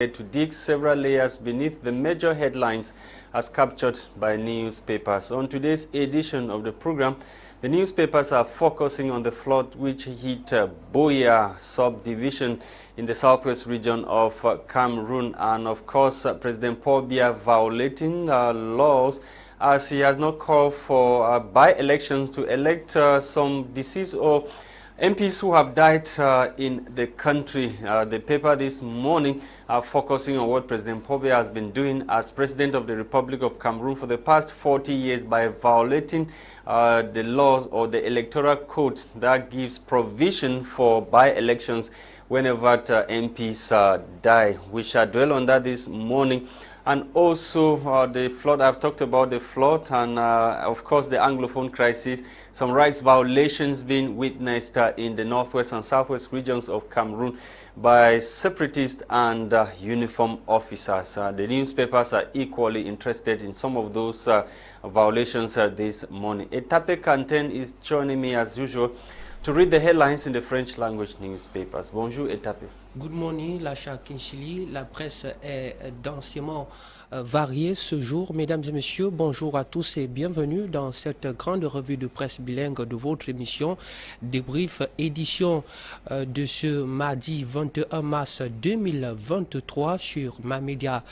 to dig several layers beneath the major headlines as captured by newspapers. On today's edition of the program, the newspapers are focusing on the flood which hit Boya subdivision in the southwest region of Cameroon, and of course President Paul Biya violating laws as he has not called for by-elections to elect some deceased or MPs who have died in the country. The paper this morning are focusing on what President Paul Biya has been doing as President of the Republic of Cameroon for the past 40 years by violating the laws or the electoral code that gives provision for by-elections whenever MPs die. We shall dwell on that this morning. And also the flood, I've talked about the flood and of course the Anglophone crisis, some rights violations being witnessed in the northwest and southwest regions of Cameroon by separatists and uniform officers. The newspapers are equally interested in some of those violations this morning. Etape Quentin is joining me as usual to read the headlines in the French language newspapers. Bonjour Etape. Good morning, Lasha. La presse est densément variée ce jour. Mesdames et messieurs, bonjour à tous et bienvenue dans cette grande revue de presse bilingue de votre émission Débrief, édition de ce mardi 21 mars 2023 sur Ma Média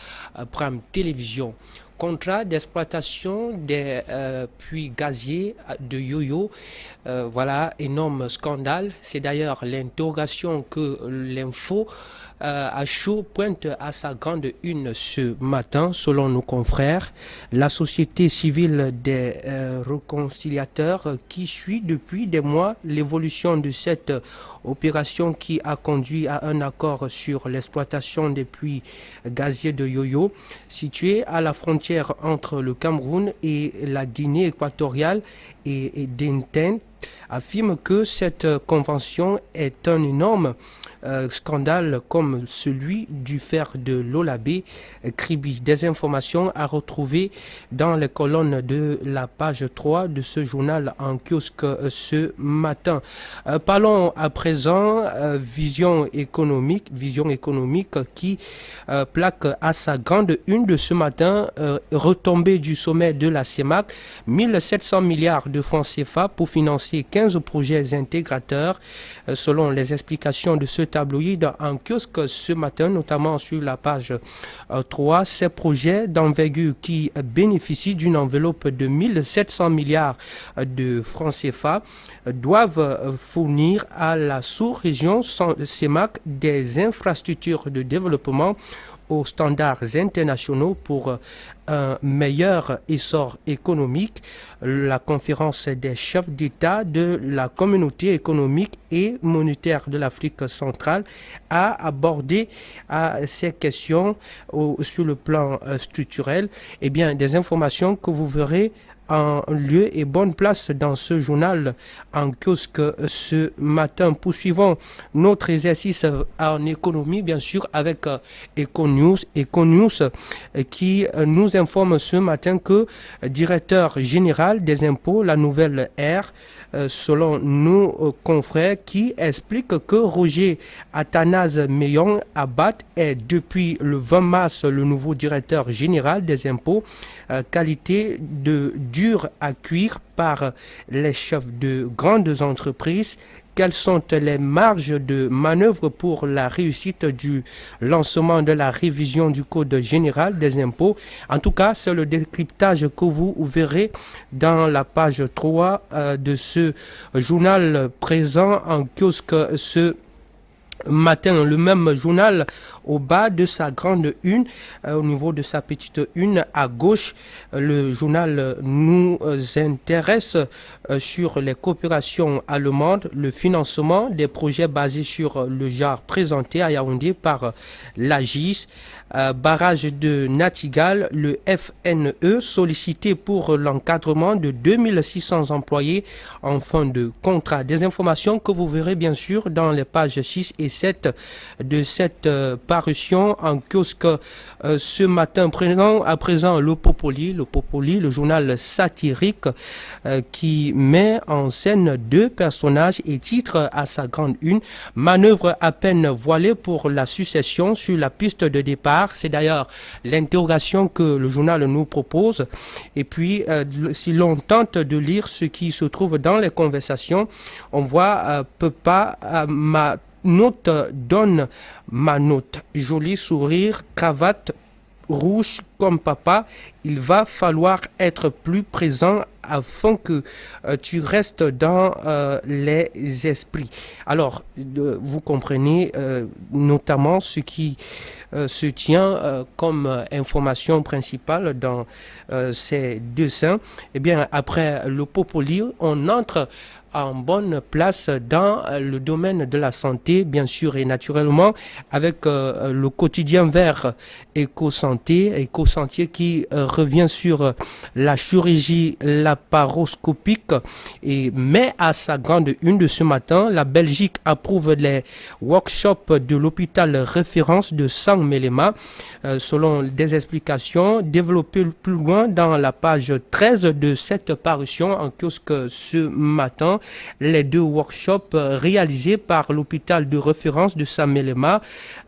Prime Télévision. Contrat d'exploitation des puits gaziers de Yoyo, voilà, énorme scandale. C'est d'ailleurs l'interrogation que l'info à chaud pointe à sa grande une ce matin. Selon nos confrères, la société civile des réconciliateurs qui suit depuis des mois l'évolution de cette opération qui a conduit à un accord sur l'exploitation des puits gaziers de Yoyo, situés à la frontière entre le Cameroun et la Guinée équatoriale et Dinten, affirme que cette convention est un énorme scandale comme celui du fer de l'Olabé Kribi. Des informations à retrouver dans les colonnes de la page 3 de ce journal en kiosque ce matin. Parlons à présent vision économique qui plaque à sa grande une de ce matin retombée du sommet de la CEMAC, 1700 milliards de francs CFA pour financer 15 projets intégrateurs selon les explications de ce tabloïd en kiosque ce matin, notamment sur la page 3. Ces projets d'envergure qui bénéficient d'une enveloppe de 1700 milliards de francs CFA doivent fournir à la sous-région CEMAC des infrastructures de développement aux standards internationaux pour un meilleur essor économique. La conférence des chefs d'État de la communauté économique et monétaire de l'Afrique centrale a abordé ces questions sur le plan structurel. Eh bien, des informations que vous verrez en lieu et bonne place dans ce journal en kiosque ce matin. Poursuivons notre exercice en économie, bien sûr, avec Econews qui nous informe ce matin que directeur général des impôts, la nouvelle ère, selon nos confrères, qui explique que Roger Athanase Meyon Abat est depuis le 20 mars le nouveau directeur général des impôts, qualité de dur à cuire par les chefs de grandes entreprises. Quelles sont les marges de manœuvre pour la réussite du lancement de la révision du Code général des impôts? En tout cas, c'est le décryptage que vous verrez dans la page 3 de ce journal présent en kiosque ce matin. Le même journal au bas de sa grande une, au niveau de sa petite une à gauche, le journal nous intéresse sur les coopérations allemandes, le financement des projets basés sur le genre présenté à Yaoundé par l'AGIS. Barrage de Natigal, le FNE sollicité pour l'encadrement de 2600 employés en fin de contrat. Des informations que vous verrez bien sûr dans les pages 6 et 17 de cette parution en kiosque ce matin. Prenons à présent le Popoli, le journal satirique qui met en scène deux personnages et titre à sa grande une: manœuvre à peine voilée pour la succession sur la piste de départ. C'est d'ailleurs l'interrogation que le journal nous propose. Et puis, si l'on tente de lire ce qui se trouve dans les conversations, on voit peut pas ma note donne ma note. Joli sourire, cravate rouge comme papa, il va falloir être plus présent afin que tu restes dans les esprits. Alors, vous comprenez notamment ce qui se tient comme information principale dans ces dessins. Eh bien, après le Popoli, on entre en bonne place dans le domaine de la santé, bien sûr, et naturellement, avec le quotidien vert éco-santé qui revient sur la chirurgie laparoscopique et met à sa grande une de ce matin: la Belgique approuve les workshops de l'hôpital référence de Sang-Mélema, selon des explications développées plus loin dans la page 13 de cette parution en kiosque ce matin. Les deux workshops réalisés par l'hôpital de référence de Sang-Mélema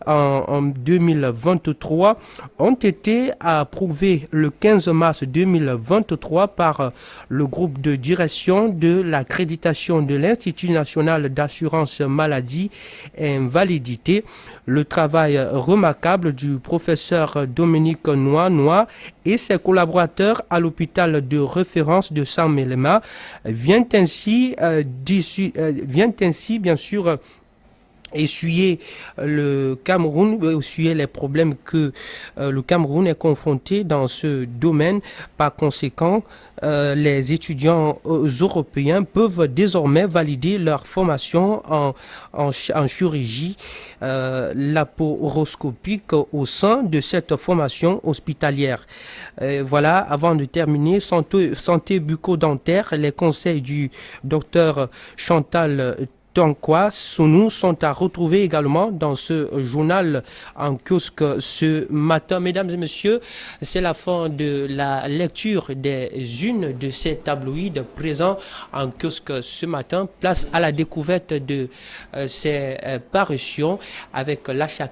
en 2023 ont été approuvés le 15 mars 2023 par le groupe de direction de l'accréditation de l'Institut national d'assurance maladie et invalidité. Le travail remarquable du professeur Dominique Noix et ses collaborateurs à l'hôpital de référence de Sang-Mélema vient ainsi bien sûr essuyer le Cameroun, essuyer les problèmes que le Cameroun est confronté dans ce domaine. Par conséquent, les étudiants européens peuvent désormais valider leur formation en chirurgie laparoscopique au sein de cette formation hospitalière. Voilà, avant de terminer, santé bucco-dentaire, les conseils du docteur Chantal Sounou sont à retrouver également dans ce journal en kiosque ce matin. Mesdames et messieurs, c'est la fin de la lecture des unes de ces tabloïds présents en kiosque ce matin. Place à la découverte de ces parutions avec Lasha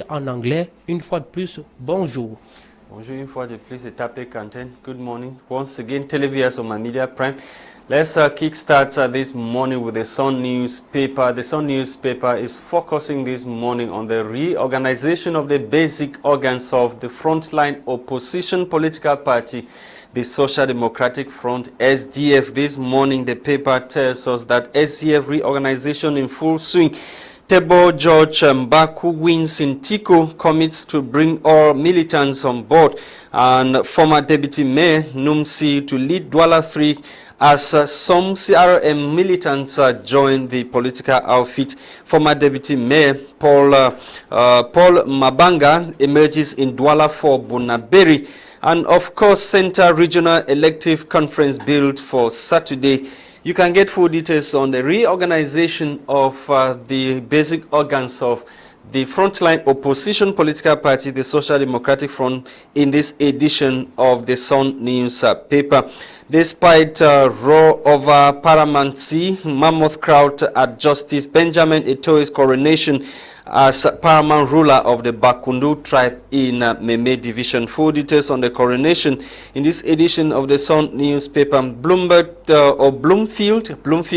en anglais. Une fois de plus, bonjour. Bonjour, une fois de plus, Etape, Quentin. Good morning. Once again, televiewers on my media prime. Let's kickstart this morning with the Sun newspaper. The Sun newspaper is focusing this morning on the reorganization of the basic organs of the frontline opposition political party, the Social Democratic Front, SDF. This morning, the paper tells us that SDF reorganization in full swing. Tebong George Mbaku wins in Tiko, commits to bring all militants on board, and former Deputy Mayor Nsah to lead Douala 3 as some CRM militants join the political outfit. Former Deputy Mayor Paul Mabanga emerges in Douala for Bunaberi, and of course Centre Regional Elective Conference built for Saturday. You can get full details on the reorganization of the basic organs of the frontline opposition political party, the Social Democratic Front, in this edition of the Sun newspaper. Despite row over paramountcy, mammoth crowd at Justice Benjamin Eto'o's coronation as paramount ruler of the Bakundu tribe in Meme Division. Full details on the coronation in this edition of the Sun newspaper. Bloomfield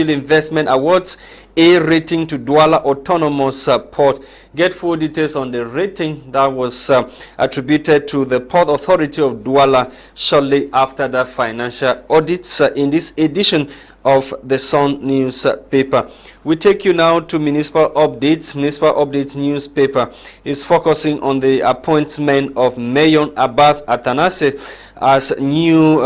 Investment Awards A rating to Douala Autonomous Port. Get full details on the rating that was attributed to the Port Authority of Douala shortly after the financial audits in this edition of the Sun newspaper. We take you now to Municipal Updates. Municipal Updates newspaper is focusing on the appointment of Mayor Abath Atanase as new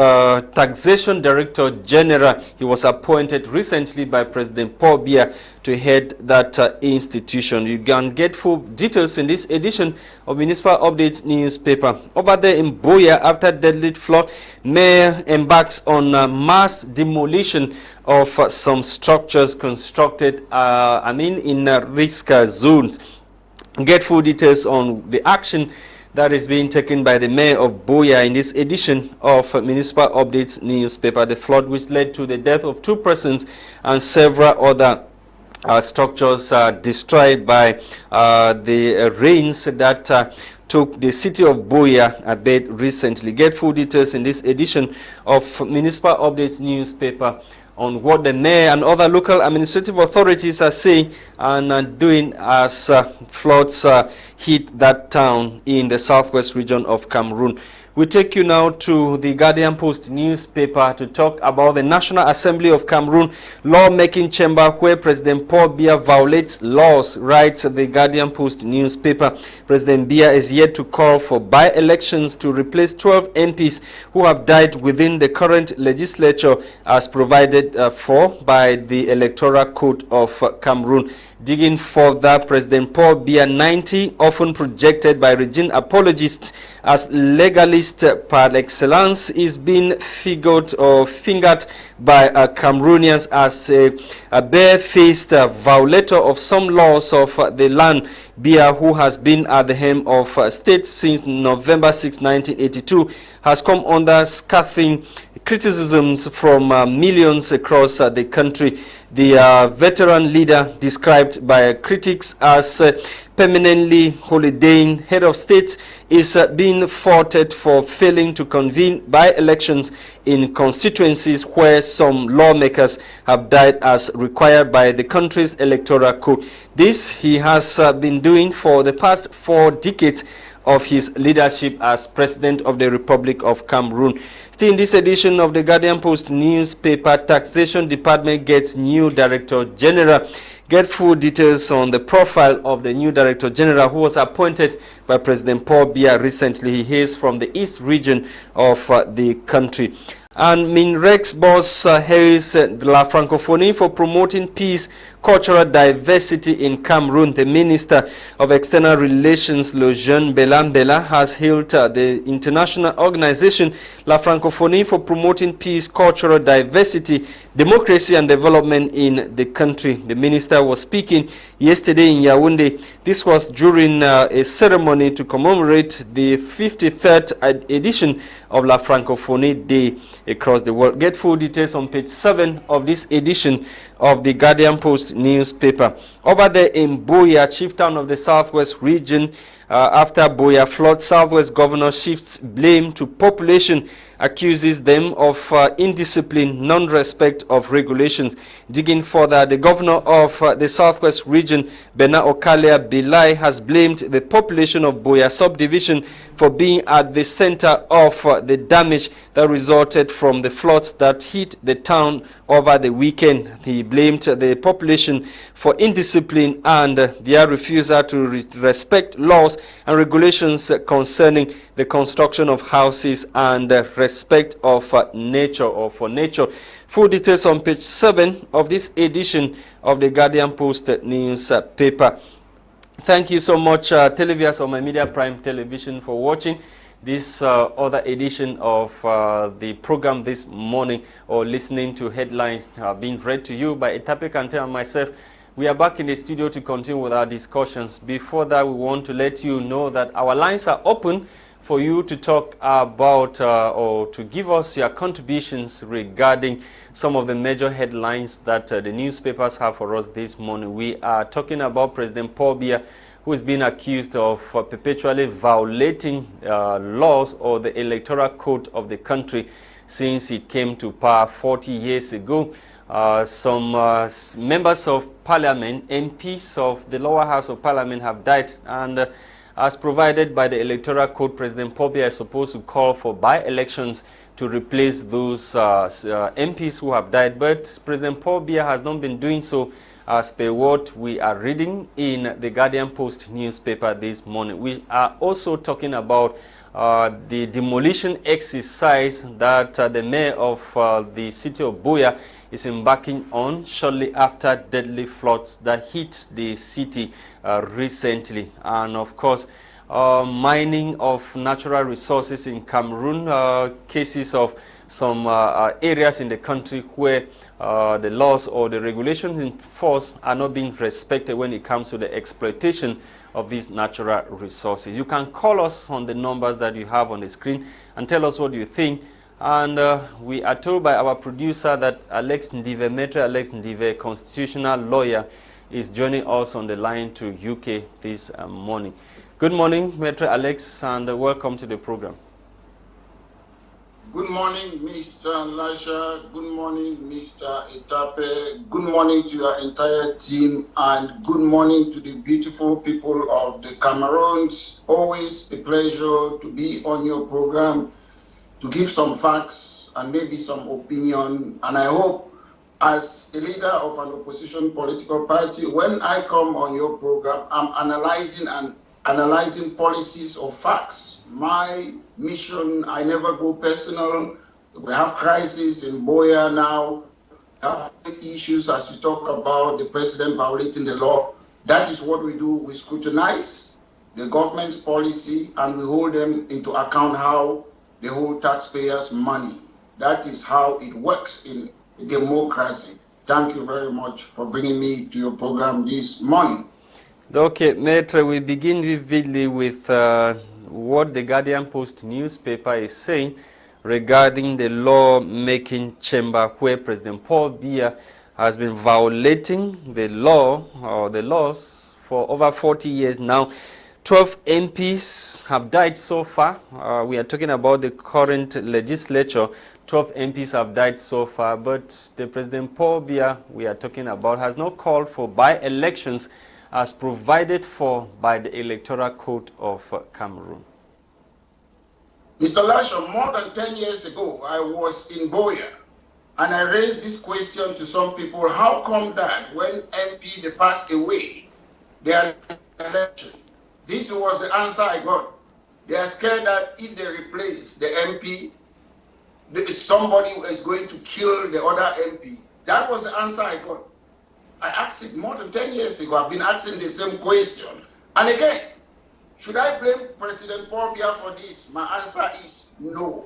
Taxation Director General. He was appointed recently by President Paul Biya to head that institution. You can get full details in this edition of Municipal Updates newspaper. Over there in Boya, after deadly flood, Mayor embarks on mass demolition of some structures constructed, in risk zones. Get full details on the action that is being taken by the mayor of Buea in this edition of Municipal Updates newspaper. The flood which led to the death of 2 persons and several other structures destroyed by the rains that took the city of Buea a bed recently. Get full details in this edition of Municipal Updates newspaper on what the mayor and other local administrative authorities are saying and doing as floods hit that town in the southwest region of Cameroon. We take you now to the Guardian Post newspaper to talk about the National Assembly of Cameroon lawmaking chamber where President Paul Biya violates laws, writes the Guardian Post newspaper. President Biya is yet to call for by-elections to replace 12 MPs who have died within the current legislature as provided for by the Electoral Code of Cameroon. Digging further, President Paul Biya 90, often projected by regime apologists as legalist par excellence, is being fingered by Cameroonians as a bare-faced violator of some laws of the land. Biya, who has been at the helm of state since November 6, 1982, has come under scathing criticisms from millions across the country. The veteran leader, described by critics as permanently holidaying head of state, is being faulted for failing to convene by-elections in constituencies where some lawmakers have died as required by the country's electoral code. This he has been doing for the past 4 decades of his leadership as President of the Republic of Cameroon. Still in this edition of the Guardian Post newspaper, Taxation Department gets new Director General. Get full details on the profile of the new Director General who was appointed by President Paul Biya recently. He is from the East region of the country. And MINREX boss hails La Francophonie for promoting peace, cultural diversity in Cameroon. The Minister of External Relations, Le Jeune Belambela, has hailed the international organization La Francophonie for promoting peace, cultural diversity, democracy and development in the country. The minister was speaking yesterday in Yaoundé. This was during a ceremony to commemorate the 53rd edition of La Francophonie Day across the world. Get full details on page 7 of this edition of the Guardian Post newspaper. Over there in Buea, chief town of the southwest region, after Buea flood, southwest governor shifts blame to population, accuses them of indiscipline, non-respect of regulations. Digging further, the governor of the southwest region, Bernard Okalia Bilai, has blamed the population of Buea subdivision for being at the center of the damage that resulted from the floods that hit the town over the weekend. He blamed the population for indiscipline and their refusal to respect laws and regulations concerning the construction of houses and respect of nature or for nature. Full details on page 7 of this edition of the Guardian Post newspaper. Thank you so much, televiewers of My Media Prime Television, for watching this other edition of the program this morning, or listening to headlines being read to you by Etape and myself. We are back in the studio to continue with our discussions. Before that, we want to let you know that our lines are open for you to talk about or to give us your contributions regarding some of the major headlines that the newspapers have for us this morning. We are talking about President Paul Biya, who is being accused of perpetually violating laws or the electoral code of the country since he came to power 40 years ago. Some members of parliament, MPs of the lower house of parliament, have died, and as provided by the electoral code, President Paul Biya is supposed to call for by-elections to replace those MPs who have died. But President Paul Biya has not been doing so, as per what we are reading in the Guardian Post newspaper this morning. We are also talking about the demolition exercise that the mayor of the city of Buea is embarking on shortly after deadly floods that hit the city recently. And of course, mining of natural resources in Cameroon, cases of some areas in the country where the laws or the regulations in force are not being respected when it comes to the exploitation of these natural resources. You can call us on the numbers that you have on the screen and tell us what you think. And we are told by our producer that Alex Ndive, Maitre Alex Ndive, constitutional lawyer, is joining us on the line to UK this morning. Good morning, Maitre Alex, and welcome to the program. Good morning, Mr. Lasha. Good morning, Mr. Etape. Good morning to your entire team, and good morning to the beautiful people of the Cameroons. Always a pleasure to be on your program, to give some facts and maybe some opinion. And I hope, as a leader of an opposition political party, when I come on your program, I'm analyzing policies or facts. My mission, I never go personal. We have crisis in Boya now. We have issues as we talk about the president violating the law. That is what we do. We scrutinize the government's policy and we hold them into account how they hold taxpayers' money. That is how it works in democracy. Thank you very much for bringing me to your program this morning. Okay, Maitre, we begin vividly with what the Guardian Post newspaper is saying regarding the law-making chamber where President Paul Biya has been violating the law or the laws for over 40 years now. 12 MPs have died so far. We are talking about the current legislature. 12 MPs have died so far, but the President Paul Biya we are talking about has not called for by-elections as provided for by the Electoral Code of Cameroon. Mr. Lasha, more than 10 years ago, I was in Boya, and I raised this question to some people: how come that when MP they passed away, they are election? This was the answer I got. They are scared that if they replace the MP, somebody is going to kill the other MP. That was the answer I got. I asked it more than 10 years ago. I've been asking the same question. And again, should I blame President Paul Biya for this? My answer is no.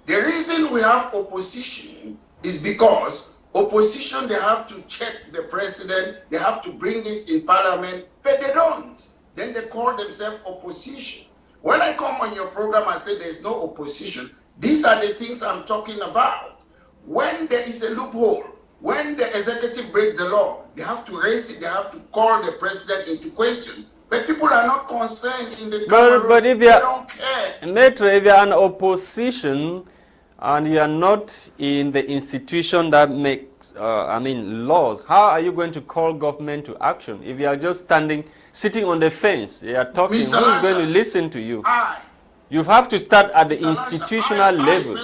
The reason we have opposition is because opposition, they have to check the president, they have to bring this in parliament, but they don't. Then they call themselves opposition. When I come on your program and say there's no opposition, these are the things I'm talking about. When there is a loophole, when the executive breaks the law, they have to raise it, they have to call the president into question. But people are not concerned in the Cameroon. But if they don't care. Maitre, if you are an opposition and you are not in the institution that makes, laws, how are you going to call government to action? If you are just sitting on the fence, you are talking, Mr. who is Lasha, going to listen to you? You have to start at the institutional level.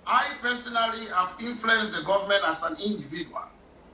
I personally have influenced the government as an individual.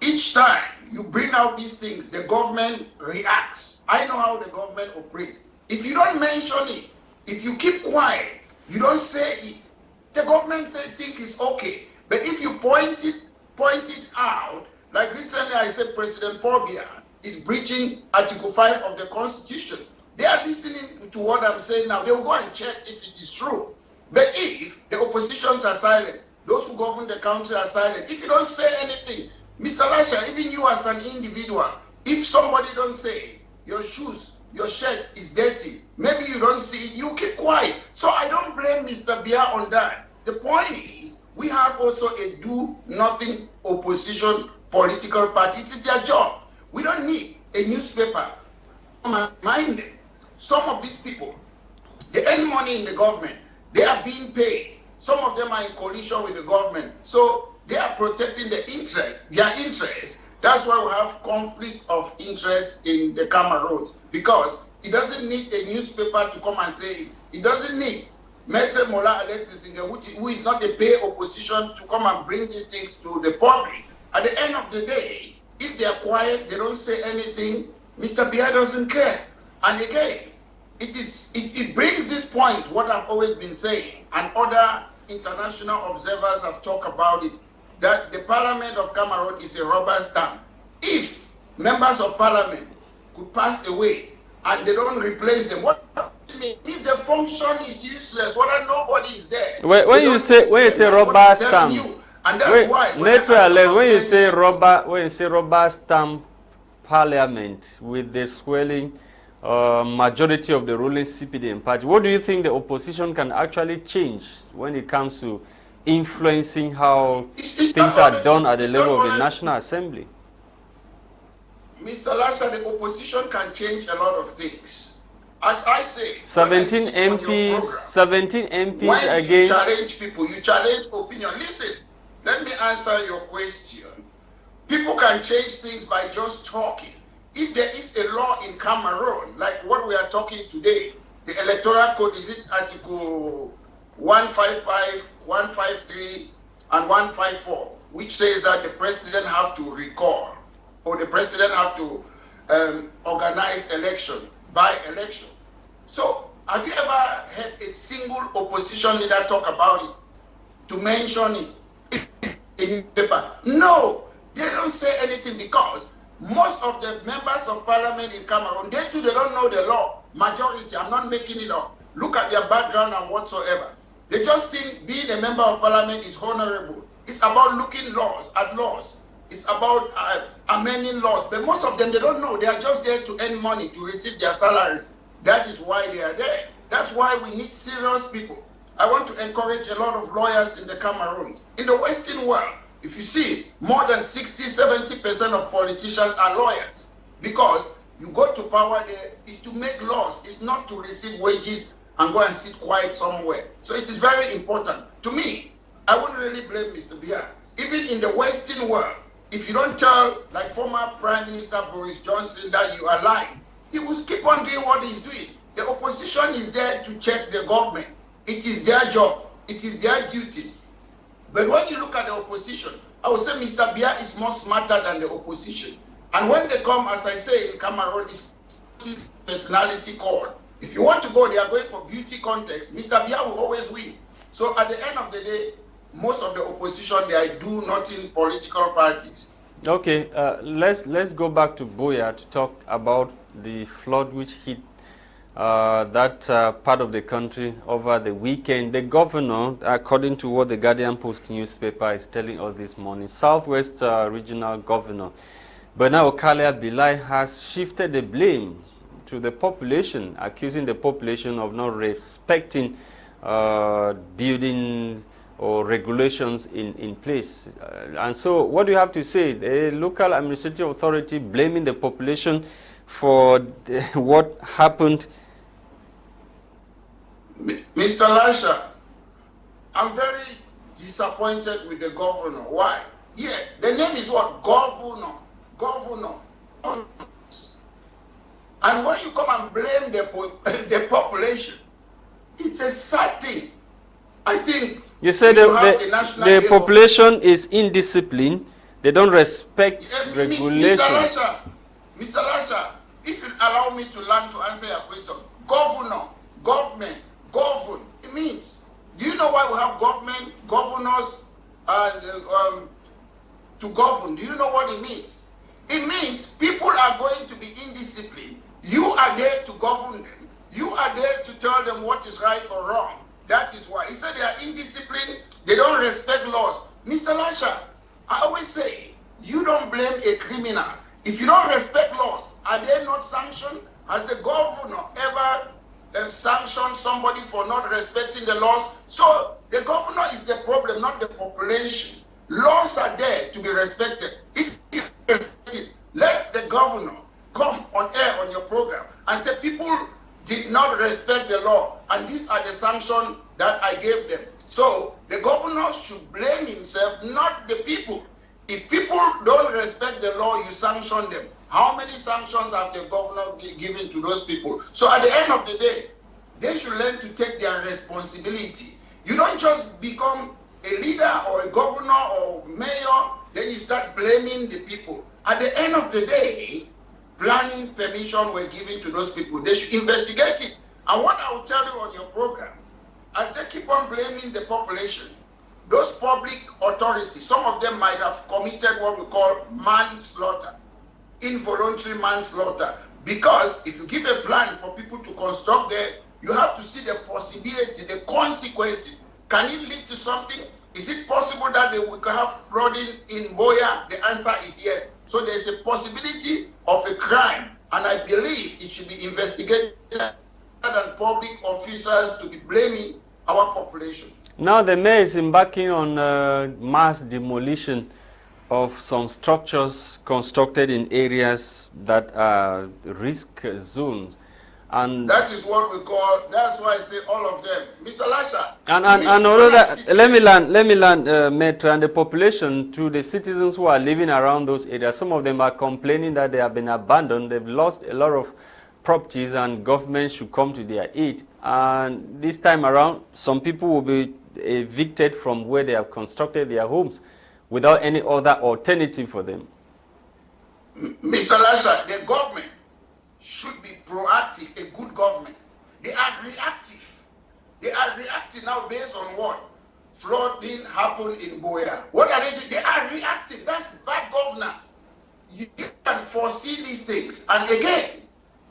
Each time you bring out these things, the government reacts. I know how the government operates. If you don't mention it, if you keep quiet, you don't say it, the government think it's okay. But if you point it out, like recently I said President Paul Biya is breaching Article 5 of the Constitution. They are listening to what I'm saying now. They will go and check if it is true. But if the oppositions are silent, those who govern the country are silent, if you don't say anything, Mr. Lasha, even you as an individual, if somebody don't say your shoes, your shirt is dirty, maybe you don't see it, you keep quiet. So I don't blame Mr. Biya on that. The point is, we have also a do-nothing opposition political party. It is their job. We don't need a newspaper. Mind them. Some of these people, they earn money in the government. They are being paid. Some of them are in coalition with the government. So they are protecting their interests. That's why we have conflict of interest in the Cameroon. Because it doesn't need a newspaper to come and say it. It doesn't need Maitre Mola Alex Nsah, who is not a paid opposition, to come and bring these things to the public. At the end of the day, if they are quiet, they don't say anything, Mr. Biya doesn't care. And again, it brings this point, what I've always been saying, and other international observers have talked about it, that the Parliament of Cameroon is a rubber stamp. If members of Parliament could pass away and they don't replace them. What it means the function is useless. What nobody is there. When you say rubber stamp, and that's why when you say rubber stamp parliament with the swelling majority of the ruling CPDM party, what do you think the opposition can actually change when it comes to influencing how things are done at the level of the National Assembly? Mr. Lasha, the opposition can change a lot of things. As I say, 17 MPs when against... you challenge people, you challenge opinion. Listen, let me answer your question. People can change things by just talking. If there is a law in Cameroon, like what we are talking today, the electoral code, is it Article 155, 153, and 154, which says that the president have to recall, or the president have to organize election by election. So, have you ever heard a single opposition leader talk about it, to mention it in paper? No, they don't say anything, because most of the members of parliament in Cameroon, they too, they don't know the law. Majority, I'm not making it up. Look at their background and whatsoever. They just think being a member of parliament is honorable. It's about looking at laws. It's about amending laws. But most of them, they don't know. They are just there to earn money, to receive their salaries. That is why they are there. That's why we need serious people. I want to encourage a lot of lawyers in the Cameroon. In the Western world, if you see, more than 60–70% of politicians are lawyers, because you go to power there is to make laws. It's not to receive wages and go and sit quiet somewhere. So it is very important. To me, I wouldn't really blame Mr. Biya. Even in the Western world, if you don't tell, like former Prime Minister Boris Johnson, that you are lying, he will keep on doing what he's doing. The opposition is there to check the government. It is their job. It is their duty. But when you look at the opposition, I would say Mr. Biya is more smarter than the opposition. And when they come, as I say in Cameroon, it's personality call. If you want to go, they are going for beauty contest. Mr. Biya will always win. So at the end of the day, most of the opposition, they do nothing political parties. Okay, let's go back to Buea to talk about the flood which hit that part of the country over the weekend. The governor, according to what the Guardian Post newspaper is telling us this morning, Southwest Regional Governor Bernard Bilai has shifted the blame to the population, accusing the population of not respecting building or regulations in place. And so what do you have to say? The local administrative authority blaming the population for what happened? Mr. Lasha, I'm very disappointed with the governor. Why? Yeah, the name is what? Governor. Governor. And when you come and blame the population, it's a sad thing. I think you said the population is indisciplined. They don't respect regulations. Mr. Lasha, if you allow me to learn to answer your question, governor, government, govern, it means, do you know why we have government, governors, and to govern? Do you know what it means? It means people are going to be indisciplined. You are there to govern them. You are there to tell them what is right or wrong. That is why. He said they are indisciplined, they don't respect laws. Mr. Lasha, I always say, you don't blame a criminal. If you don't respect laws, are they not sanctioned? Has the governor ever sanctioned somebody for not respecting the laws? So the governor is the problem, not the population. Laws are there to be respected. If you respect it, let the governor come on air on your program and say people did not respect the law, and these are the sanctions that I gave them. So the governor should blame himself, not the people. If people don't respect the law, you sanction them. How many sanctions have the governor given to those people? So at the end of the day, they should learn to take their responsibility. You don't just become a leader or a governor or mayor, then you start blaming the people. At the end of the day, planning permission were given to those people. They should investigate it. And what I will tell you on your program, as they keep on blaming the population, those public authorities, some of them might have committed what we call manslaughter, involuntary manslaughter, Because if you give a plan for people to construct there, you have to see the possibility, the consequences. Can it lead to something? Is it possible that we could have flooding in Boya? The answer is yes. So there's a possibility of a crime, and I believe it should be investigated than public officers to be blaming our population. Now the mayor is embarking on mass demolition of some structures constructed in areas that are risk zones. And that is what we call, that's why I say all of them. Mr. Lasha. And although that, let me land, Metro, and the population, to the citizens who are living around those areas, some of them are complaining that they have been abandoned, they've lost a lot of properties, and government should come to their aid. And this time around, some people will be evicted from where they have constructed their homes without any other alternative for them. Mr. Lasha, the government should be proactive, a good government. They are reactive. They are reactive now based on what? Flooding happened in Boya. What are they doing? They are reactive. That's bad governance. You can foresee these things. And again,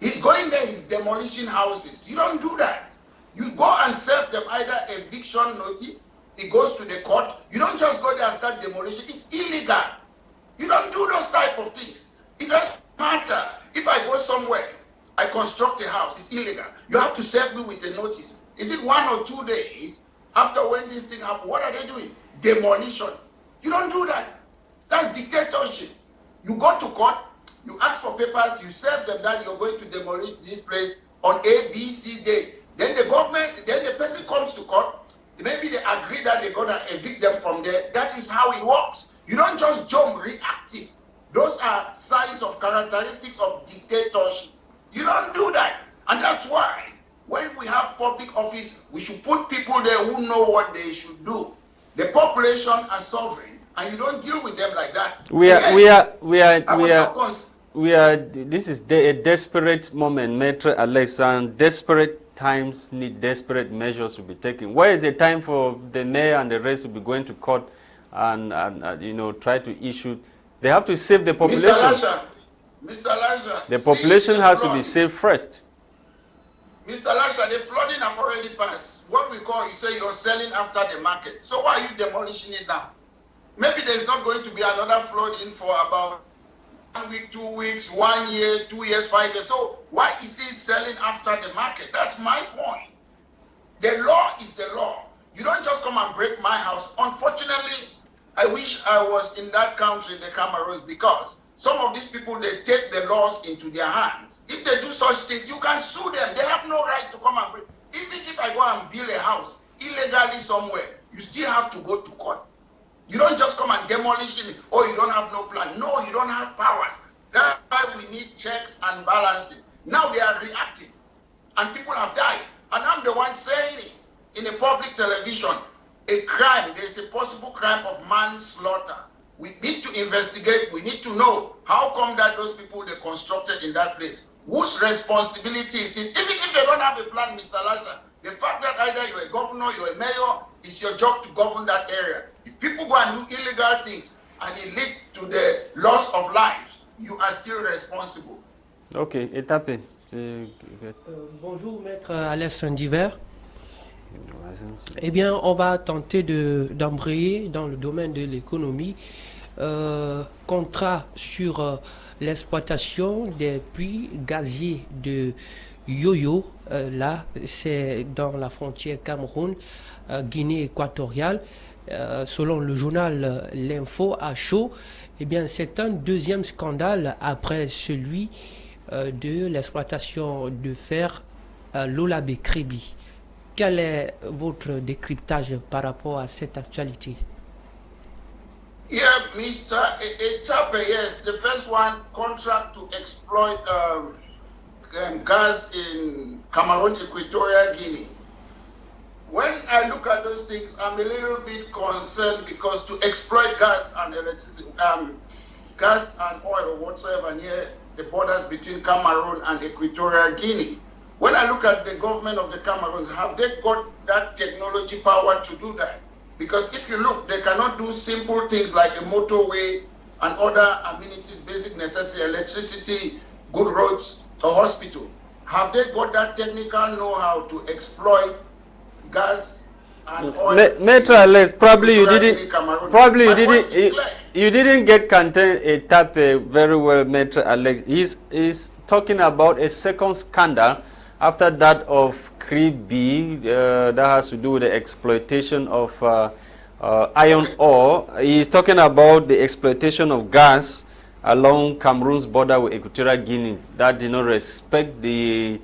he's going there, he's demolishing houses. You don't do that. You go and serve them either eviction notice, it goes to the court. You don't just go there and start demolition. It's illegal. You don't do those type of things. It doesn't matter. If I go somewhere, I construct a house, it's illegal. You have to serve me with a notice. Is it 1 or 2 days after when this thing happened? What are they doing? Demolition. You don't do that. That's dictatorship. You go to court, you ask for papers, you serve them that you're going to demolish this place on A, B, C day. Then the government, then the person comes to court, maybe they agree that they're going to evict them from there. That is how it works. You don't just jump reactive. Those are signs of characteristics of dictatorship. You don't do that. And that's why when we have public office, we should put people there who know what they should do. The population are sovereign, and you don't deal with them like that. This is a desperate moment, Maitre Alex, and desperate times need desperate measures to be taken. Where is the time for the mayor and the rest to be going to court and try to issue? They have to save the population. Mr. Lasha, the population has to be saved first. Mr. Lasha, the flooding have already passed. What we call, you say you're selling after the market. So why are you demolishing it now? Maybe there's not going to be another flooding for about 1 week, 2 weeks, 1 year, 2 years, 5 years. So why is he selling after the market? That's my point. The law is the law. You don't just come and break my house. Unfortunately, I wish I was in that country, the Cameroons, because some of these people, they take the laws into their hands. If they do such things, you can sue them. They have no right to come and break. Even if I go and build a house illegally somewhere, you still have to go to court. You don't just come and demolish it, or you don't have no plan. No, you don't have powers. That's why we need checks and balances. Now they are reacting, and people have died. And I'm the one saying it in a public television. A crime, there's a possible crime of manslaughter. We need to investigate. We need to know how come that those people they constructed in that place. Whose responsibility it is? Even if they don't have a plan, Mr. Lasha, the fact that either you're a governor, you're a mayor, it's your job to govern that area. If people go and do illegal things and it leads to the loss of lives, you are still responsible. Okay, Etape. Bonjour, Maître Alex Diver. Eh bien, on va tenter d'embrayer dans le domaine de l'économie. Contrat sur l'exploitation des puits gaziers de Yoyo. Là, c'est dans la frontière Cameroun-Guinée équatoriale. Selon le journal L'Info à chaud, eh bien, c'est un deuxième scandale après celui de l'exploitation de fer à l'Olabé-Crébi. Quel est votre décryptage par rapport à cette actualité? Yeah, Mr. Etape, yes, the first one, contract to exploit gas in Cameroon, Equatorial Guinea. When I look at those things, I'm a little bit concerned because to exploit gas and electricity, gas and oil or whatsoever near the borders between Cameroon and Equatorial Guinea. When I look at the government of the Cameroon, have they got that technology power to do that? Because if you look, they cannot do simple things like a motorway and other amenities, basic necessity, electricity, good roads, a hospital. Have they got that technical know-how to exploit gas and oil? Metro Alex, probably you didn't get Quentin Etape very well, Metro Alex. He's talking about a second scandal after that of CRIB that has to do with the exploitation of iron ore. He's talking about the exploitation of gas along Cameroon's border with Equatorial Guinea that did not respect the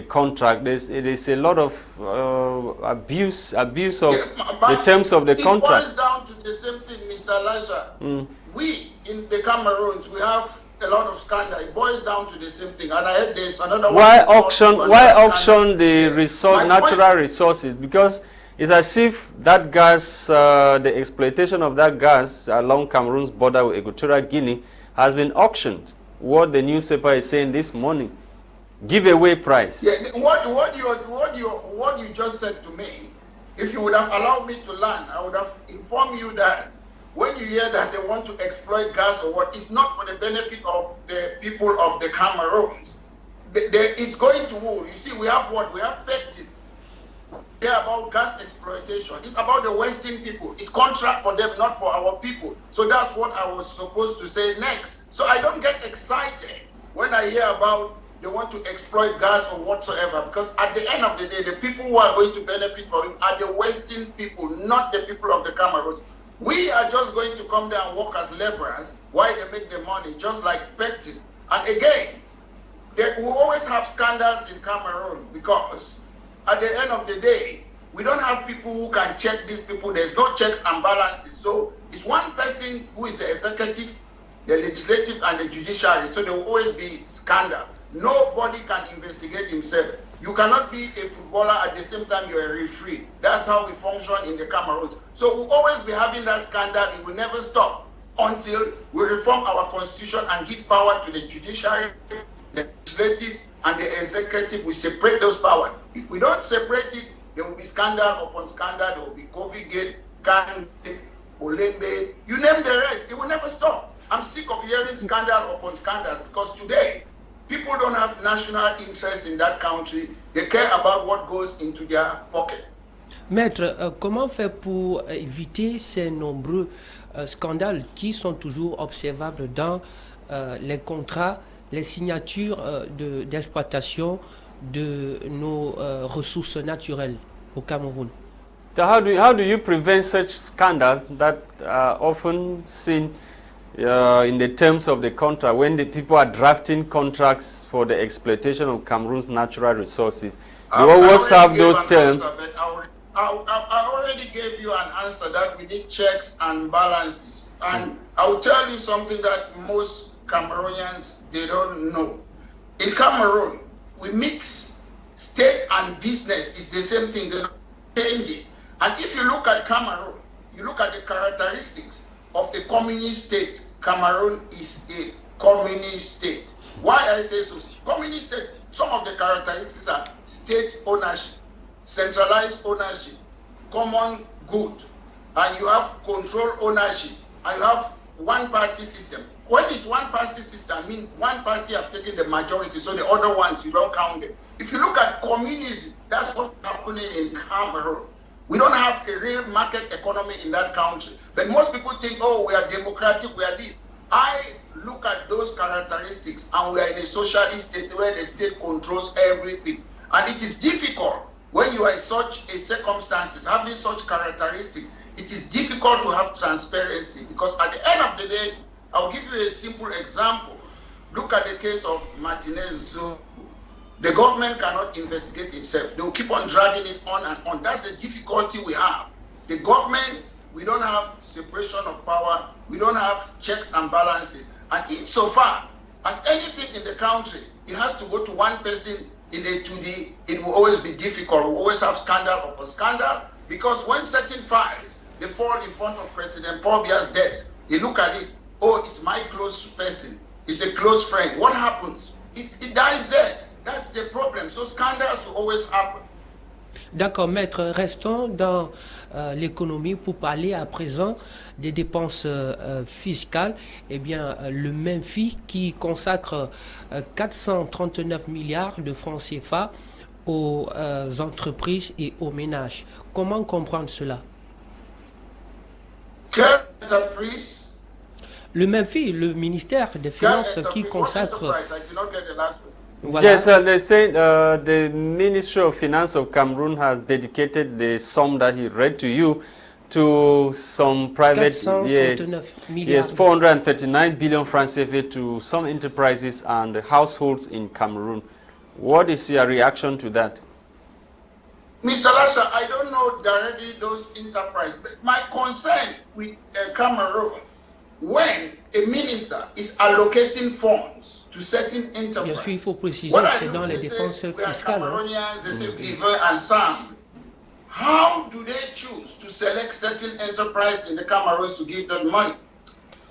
contract. There's a lot of abuse of the terms of the contract. It boils down to the same thing, Mr. Lasha. We in the Cameroons, we have a lot of scandal. It boils down to the same thing. And I heard there's another one. Why auction the natural resources? Because it's as if that gas, the exploitation of that gas along Cameroon's border with Equatorial Guinea has been auctioned. What the newspaper is saying this morning, giveaway price. Yeah, what you just said to me, if you would have allowed me to learn, I would have informed you that when you hear that they want to exploit gas or what, it's not for the benefit of the people of the Cameroons. It's going to war. You see, we have what? We have Quentin. Hear about gas exploitation. It's about the Western people. It's contract for them, not for our people. So that's what I was supposed to say next. So I don't get excited when I hear about they want to exploit gas or whatsoever, because at the end of the day, the people who are going to benefit from it are the Western people, not the people of the Cameroons. We are just going to come there and work as laborers while they make the money, just like Quentin. And again, we always have scandals in Cameroon because at the end of the day, we don't have people who can check these people. There's no checks and balances. So it's one person who is the executive, the legislative, and the judiciary. So there will always be scandal. Nobody can investigate himself. You cannot be a footballer at the same time you're a referee. That's how we function in the Cameroons. So we'll always be having that scandal. It will never stop until we reform our constitution and give power to the judiciary, the legislative, and the executive. We separate those powers. If we don't separate it, there will be scandal upon scandal. There will be COVID-gate, Olembe, you name the rest. It will never stop. I'm sick of hearing scandal upon scandals because today, people don't have national interest in that country. They care about what goes into their pocket. Maître, comment faire pour éviter ces nombreux scandales qui sont toujours observables dans les contrats, les signatures d'exploitation de nos ressources naturelles au Cameroun? So how do you prevent such scandals that are often seen in the terms of the contract when the people are drafting contracts for the exploitation of Cameroon's natural resources? You always have those terms. I already gave you an answer that we need checks and balances. And I'll tell you something that most Cameroonians, they don't know. In Cameroon, we mix state and business. It's the same thing. They don't change it. And if you look at Cameroon, you look at the characteristics of a communist state. Cameroon is a communist state. Why I say so? Communist state, some of the characteristics are state ownership, centralized ownership, common good, and you have control ownership, and you have one-party system. When it's one-party system, I mean one party have taken the majority, so the other ones, you don't count them. If you look at communism, that's what's happening in Cameroon. We don't have a real market economy in that country. But most people think, oh, we are democratic, we are this. I look at those characteristics and we are in a socialist state where the state controls everything. And it is difficult when you are in such a circumstances, having such characteristics, it is difficult to have transparency because at the end of the day, I'll give you a simple example. Look at the case of Martinez. The government cannot investigate itself. They will keep on dragging it on and on. That's the difficulty we have. The government, we don't have separation of power. We don't have checks and balances. And insofar as anything in the country, it has to go to one person in a 2D, it will always be difficult. We'll always have scandal upon scandal because when certain files, they fall in front of President Paul Biya's desk, they look at it, oh, it's my close person. It's a close friend. What happens? It dies there. That's the problem. So scandals will always happen. D'accord, maître, restons dans l'économie pour parler à présent des dépenses fiscales. Eh bien, le Memphis qui consacre 439 milliards de francs CFA aux entreprises et aux ménages. Comment comprendre cela? Quelle entreprise? Le Memphis, le ministère des Finances qui consacre... Voilà. Yes, they say the Ministry of Finance of Cameroon has dedicated the sum that he read to you to some private, yes, 439 billion francs CFA to some enterprises and households in Cameroon. What is your reaction to that? Mr. Lasha, I don't know directly those enterprises, but my concern with Cameroon, when a minister is allocating funds to certain enterprises, bien sûr, il faut préciser c'est dans les dépenses fiscales. How do they choose to select certain enterprise in the Cameroons to give them money?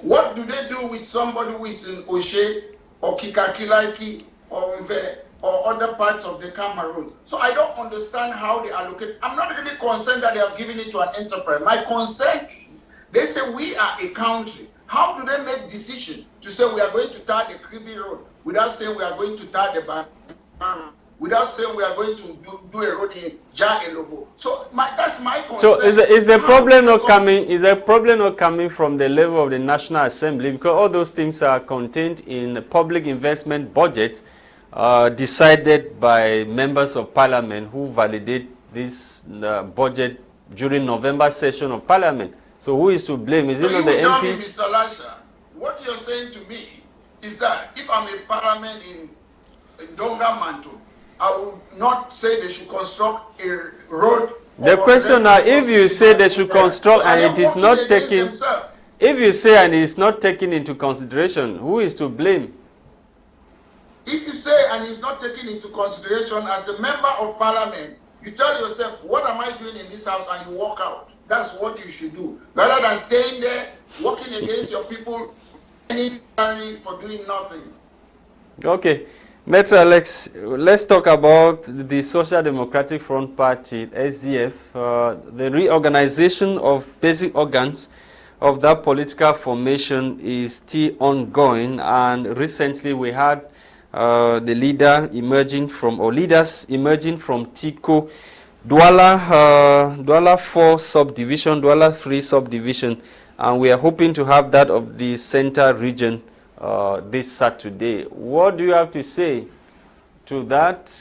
What do they do with somebody who is in Oshe or Kikakilaki or Mve or other parts of the Cameroon? So I don't understand how they allocate. I'm not really concerned that they have given it to an enterprise. My concern is they say we are a country. How do they make decision to say we are going to tar the Kribi Road without saying we are going to tar the Ban, without saying we are going to do a road in Ja Elobo? So that's my concern. So is the problem not coming? Is the problem not coming from the level of the National Assembly? Because all those things are contained in the public investment budget decided by members of Parliament who validate this budget during November session of Parliament. So who is to blame? Is it not the MPs? Me, Mr. Lasha, what you're saying to me is that if I'm a parliament in Donga Manto, I will not say they should construct a road. The question now, if you say they should construct and it is not taken, if you say and it is not taken into consideration, who is to blame? If you say and it's not taken into consideration as a member of parliament, you tell yourself, what am I doing in this house? And you walk out. That's what you should do. Rather than staying there, working against your people, for doing nothing. Okay. Metro Alex, let's talk about the Social Democratic Front Party, SDF. The reorganization of basic organs of that political formation is still ongoing, and recently we had the leader emerging from, or leaders emerging from Tiko, Douala 4 subdivision, Douala 3 subdivision, and we are hoping to have that of the center region this Saturday. What do you have to say to that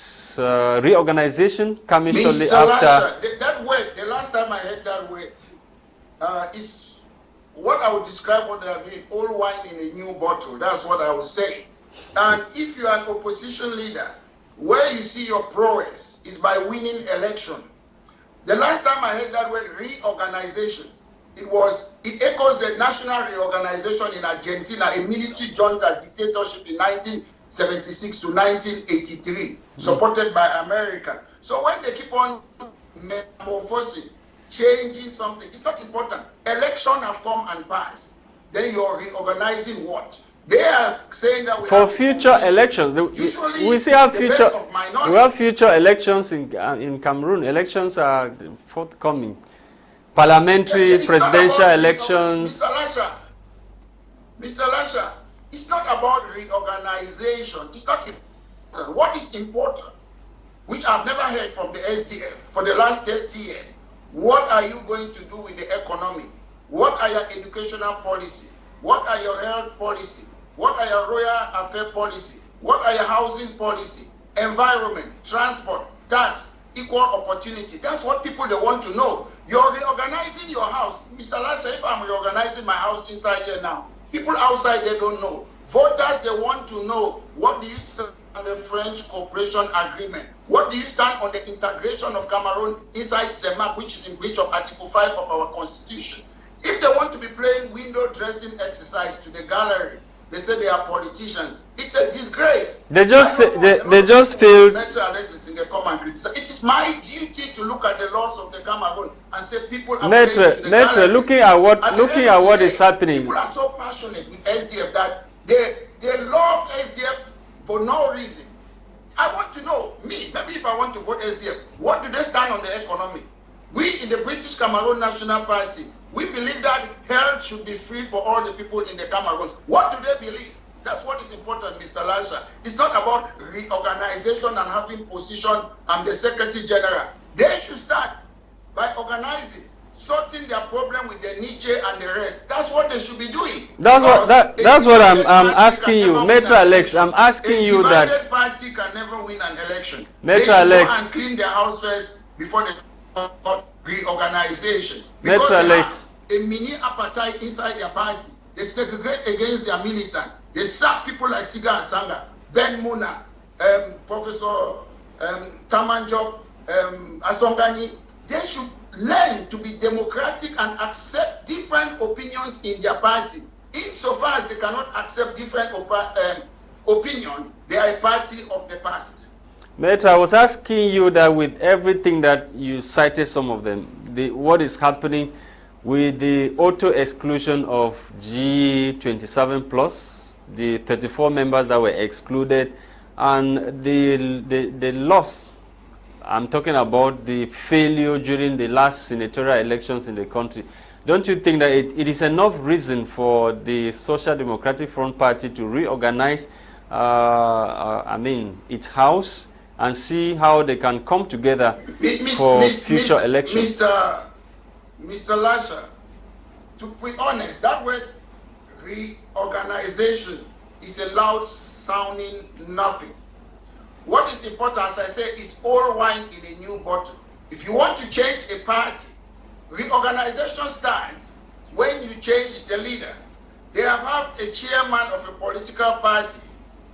reorganization coming shortly after? Lasha, that word, the last time I heard that word, is what I would describe what they are doing, old wine in a new bottle. That's what I would say. And if you are an opposition leader, where you see your prowess is by winning election. The last time I heard that word reorganization, it echoes the national reorganization in Argentina, a military junta dictatorship in 1976 to 1983, supported by America. So when they keep on metamorphosing, changing something, it's not important. Election have come and passed. Then you're reorganizing what? They are saying that for future elections, we see have future. We have future elections in Cameroon. Elections are forthcoming. Parliamentary, presidential elections. Mr. Lasha, it's not about reorganization. It's not important. What is important, which I've never heard from the SDF for the last 30 years, what are you going to do with the economy? What are your educational policy? What are your health policy? What are your royal affair policy? What are your housing policy? Environment, transport, tax, equal opportunity. That's what people they want to know. You're reorganizing your house. Mr. Lasha, if I'm reorganizing my house inside here now, people outside they don't know. Voters, they want to know, what do you stand on the French Cooperation Agreement? What do you stand on the integration of Cameroon inside CEMAC, which is in breach of Article 5 of our Constitution? If they want to be playing window dressing exercise to the gallery, they say they are politicians. It's a disgrace. They just feel. It is my duty to look at the laws of the Cameroon and say people are looking at what is happening. People are so passionate with SDF that they love SDF for no reason. I want to know, maybe if I want to vote SDF, what do they stand on the economy? We in the British Cameroon National Party, we believe that health should be free for all the people in the Cameroons. What do they believe? That's what is important, Mr. Lasha. It's not about reorganization and having position. I'm the Secretary General. They should start by organizing, sorting their problem with the Nietzsche and the rest. That's what they should be doing. That's what I'm asking you, Metro Alex. I'm asking you that a divided party can never win an election. Metro Alex, Alex, go and clean their house first before they reorganization. Metro Because Alex, they have a mini appetite inside their party. They segregate against their militant. They sack people like Siga and Sanga, Ben Muna, Professor Tamanjob, Asongani. They should learn to be democratic and accept different opinions in their party. Insofar as they cannot accept different opinion, they are a party of the past. Metro, I was asking you that with everything that you cited, some of them, what is happening with the auto-exclusion of G27 plus, the 34 members that were excluded, and the loss. I'm talking about the failure during the last senatorial elections in the country. Don't you think that it is enough reason for the Social Democratic Front Party to reorganize its house and see how they can come together for future elections? Mr. Lasha, to be honest, that word reorganization is a loud sounding nothing. What is important, as I say, is old wine in a new bottle. If you want to change a party, reorganization starts when you change the leader. They have had a chairman of a political party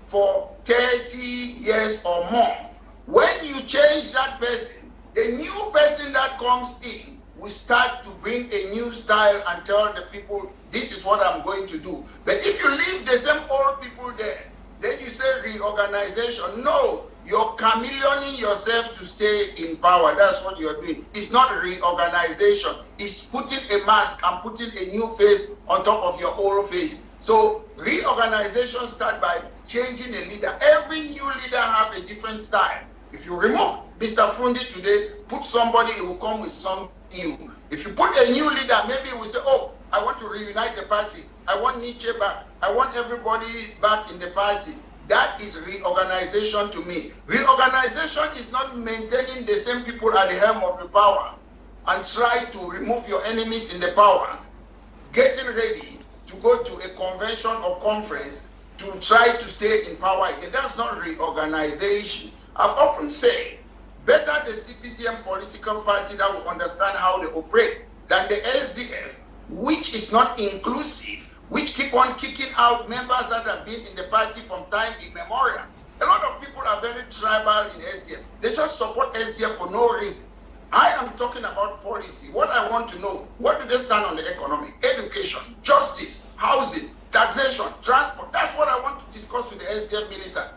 for 30 years or more. When you change that person, the new person that comes in will start to bring a new style and tell the people, this is what I'm going to do. But if you leave the same old people there, then you say reorganization. No, you're chameleoning yourself to stay in power. That's what you're doing. It's not reorganization. It's putting a mask and putting a new face on top of your old face. So reorganization starts by changing a leader. Every new leader have a different style. If you remove Mr. Fundi today, put somebody who will come with something new. If you put a new leader, maybe we say, oh, I want to reunite the party. I want Nietzsche back. I want everybody back in the party. That is reorganization to me. Reorganization is not maintaining the same people at the helm of the power and try to remove your enemies in the power, getting ready to go to a convention or conference to try to stay in power. That's not reorganization. I've often said, better the CPDM political party that will understand how they operate than the SDF, which is not inclusive, which keep on kicking out members that have been in the party from time immemorial. A lot of people are very tribal in SDF. They just support SDF for no reason. I am talking about policy. What I want to know, what do they stand on the economy, education, justice, housing, taxation, transport? That's what I want to discuss with the SDF militant.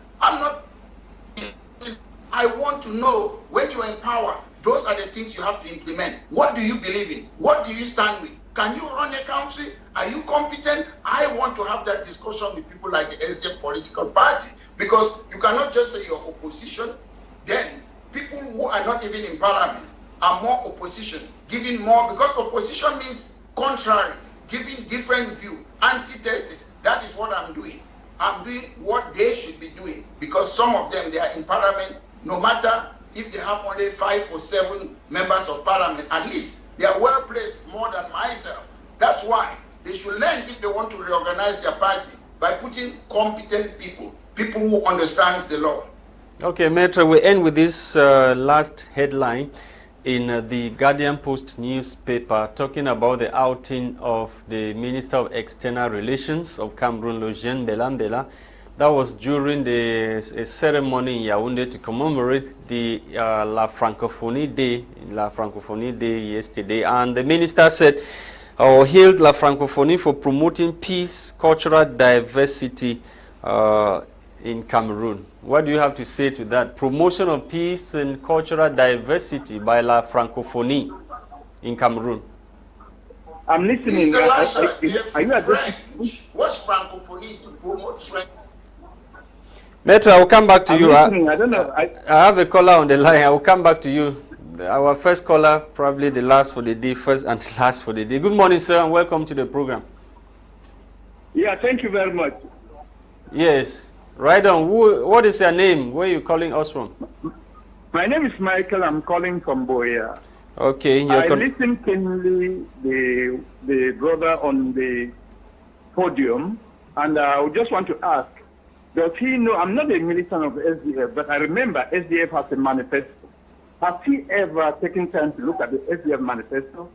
I want to know when you are in power, those are the things you have to implement. What do you believe in? What do you stand with? Can you run a country? Are you competent? I want to have that discussion with people like the SDF political party, because you cannot just say you're opposition. Then people who are not even in parliament are more opposition, giving more, because opposition means contrary, giving different view, antithesis. That is what I'm doing. I'm doing what they should be doing, because some of them, they are in parliament. No matter if they have only 5 or 7 members of parliament, at least they are well placed more than myself. That's why they should learn, if they want to reorganize their party, by putting competent people, people who understand the law. Okay, Metro, we end with this last headline in the Guardian Post newspaper, talking about the outing of the Minister of External Relations of Cameroon, Jean Belambela. That was during a ceremony in Yaoundé to commemorate the La Francophonie Day yesterday. And the minister said, hailed La Francophonie for promoting peace, cultural diversity in Cameroon. What do you have to say to that? Promotion of peace and cultural diversity by La Francophonie in Cameroon. I'm listening. Mr. Lasha, are you French? What's Francophonie is to promote French? Metro, I will come back to you. I don't know. I have a caller on the line. I will come back to you. Our first caller, probably the last for the day, first and last for the day. Good morning, sir, and welcome to the program. Yeah, thank you very much. Yes, right on. What is your name? Where are you calling us from? My name is Michael. I'm calling from Boya. Okay. I listened keenly the brother on the podium, and I just want to ask, does he know? I'm not a militant of SDF, but I remember SDF has a manifesto. Has he ever taken time to look at the SDF manifesto?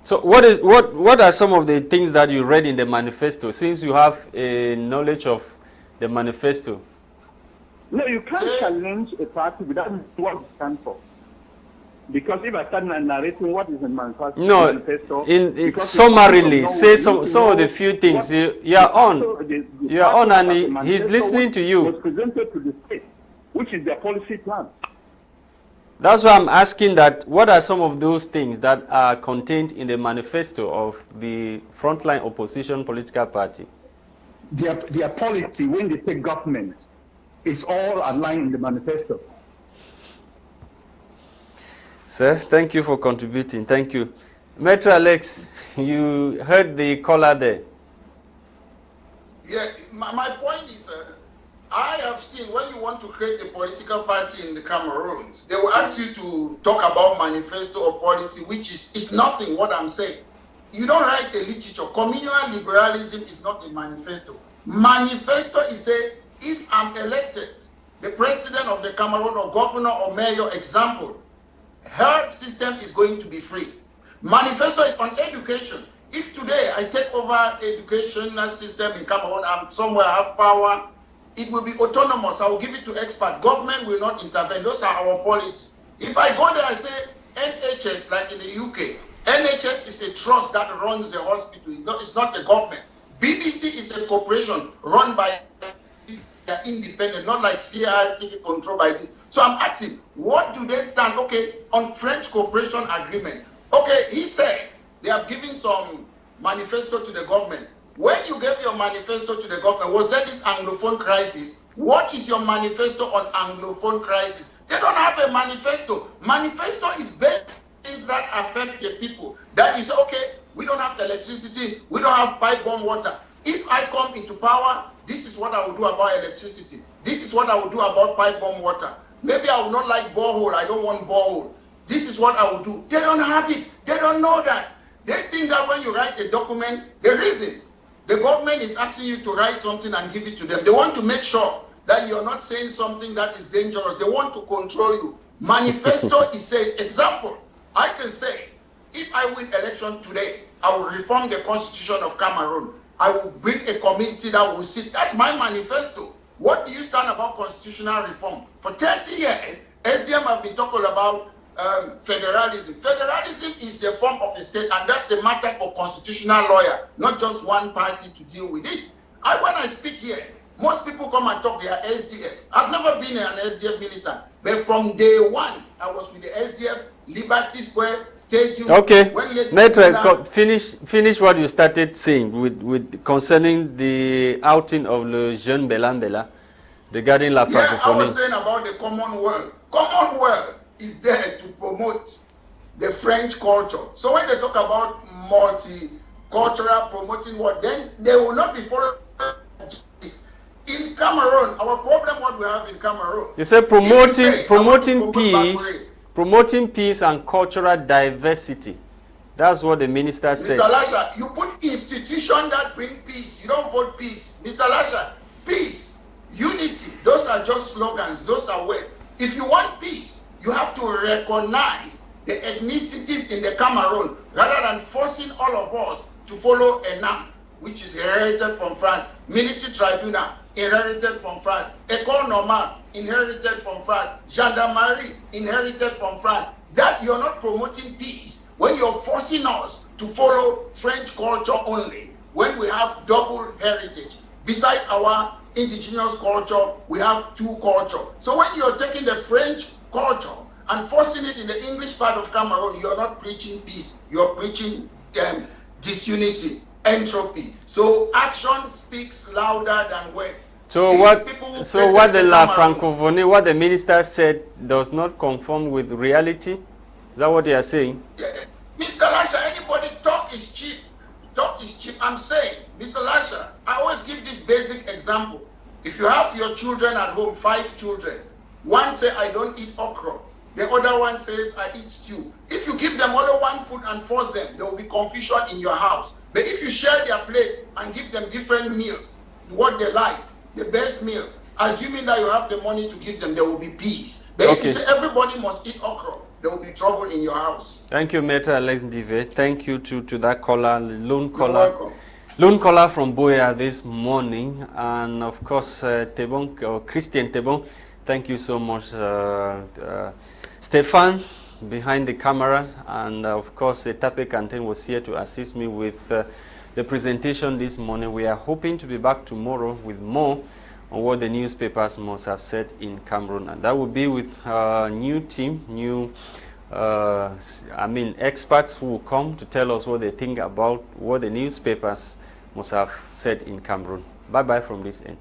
So what are some of the things that you read in the manifesto, since you have a knowledge of the manifesto? No, you can't challenge a party without knowing what it stands for. Because if I start narrating what is in manifesto, summarily say some of the few things you are on, and he's listening to you. Was presented to the state, which is their policy plan. That's why I'm asking that. What are some of those things that are contained in the manifesto of the frontline opposition political party? Their policy when they take government is all aligned in the manifesto. Sir, thank you for contributing. Thank you. Metro Alex, you heard the caller there. Yeah, my point is, I have seen when you want to create a political party in the Cameroon, they will ask you to talk about manifesto or policy, which is nothing what I'm saying. You don't write a literature. Communal liberalism is not a manifesto. Manifesto is if I'm elected, the president of the Cameroon or governor or mayor, example, health system is going to be free. Manifesto is on education. If today I take over educational system in Cameroon, I'm somewhere, I have power, it will be autonomous. I will give it to expert. Government will not intervene. Those are our policies. If I go there and say NHS, like in the UK, NHS is a trust that runs the hospital. It's not the government. BBC is a corporation run by independent, not like CRT controlled by this. So I'm asking, what do they stand? Okay, on French cooperation agreement. Okay, he said they have given some manifesto to the government. When you gave your manifesto to the government, was there this Anglophone crisis? What is your manifesto on Anglophone crisis? They don't have a manifesto. Manifesto is based on things that affect the people. That is, okay, we don't have electricity, we don't have pipe-borne water. If I come into power, this is what I will do about electricity. This is what I will do about pipe-borne water. Maybe I will not like borehole, I don't want borehole. This is what I will do. They don't have it. They don't know that. They think that when you write a document, the reason the government is asking you to write something and give it to them, they want to make sure that you're not saying something that is dangerous. They want to control you. Manifesto is an example. I can say, if I win election today, I will reform the constitution of Cameroon. I will bring a community that will sit. That's my manifesto. What do you stand about constitutional reform? For 30 years, SDM have been talking about federalism. Federalism is the form of a state, and that's a matter for constitutional lawyer, not just one party to deal with it. When I speak here, most people come and talk they are SDF. I've never been an SDF militant, but from day one, I was with the SDF, Liberty Square, Stadium. Okay, Maître, finish what you started saying with concerning the outing of Le Jeune Belambela regarding la francophonie. Yeah, I was saying about the Commonwealth. Commonwealth is there to promote the French culture. So when they talk about multicultural promoting what, then they will not be following. In Cameroon, our problem what we have in Cameroon. You say promoting peace and cultural diversity. That's what the minister said. Mr. Lasha, you put institution that bring peace. You don't vote peace. Mr. Lasha, peace, unity, those are just slogans. Those are words. If you want peace, you have to recognize the ethnicities in the Cameroon rather than forcing all of us to follow ENAM, which is inherited from France, military tribunal, inherited from France, École Normale, inherited from France, Gendarmerie, inherited from France. That you're not promoting peace when you're forcing us to follow French culture only, when we have double heritage. Beside our indigenous culture, we have two cultures. So when you're taking the French culture and forcing it in the English part of Cameroon, you're not preaching peace, you're preaching disunity, entropy. So action speaks louder than words. So what the La Francophonie, what the minister said does not conform with reality? Is that what you are saying? Yeah. Mr. Lasha, anybody talk is cheap. Talk is cheap. I'm saying, Mr. Lasha, I always give this basic example. If you have your children at home, 5 children, one say, I don't eat okra. The other one says, I eat stew. If you give them only one food and force them, there will be confusion in your house. But if you share their plate and give them different meals, what they like, the best meal, assuming that you have the money to give them, there will be peace. But if you say everybody must eat okra, there will be trouble in your house. Thank you, Maitre Alex Ndive. Thank you to that caller, lone caller. You're welcome. Lone caller from Boya this morning. And of course, Tebong, or Christain Tebong, thank you so much. Stefan, behind the cameras. And of course, Etape Quentin was here to assist me with the presentation this morning. We are hoping to be back tomorrow with more on what the newspapers must have said in Cameroon. And that will be with a new team, experts who will come to tell us what they think about what the newspapers must have said in Cameroon. Bye-bye from this end.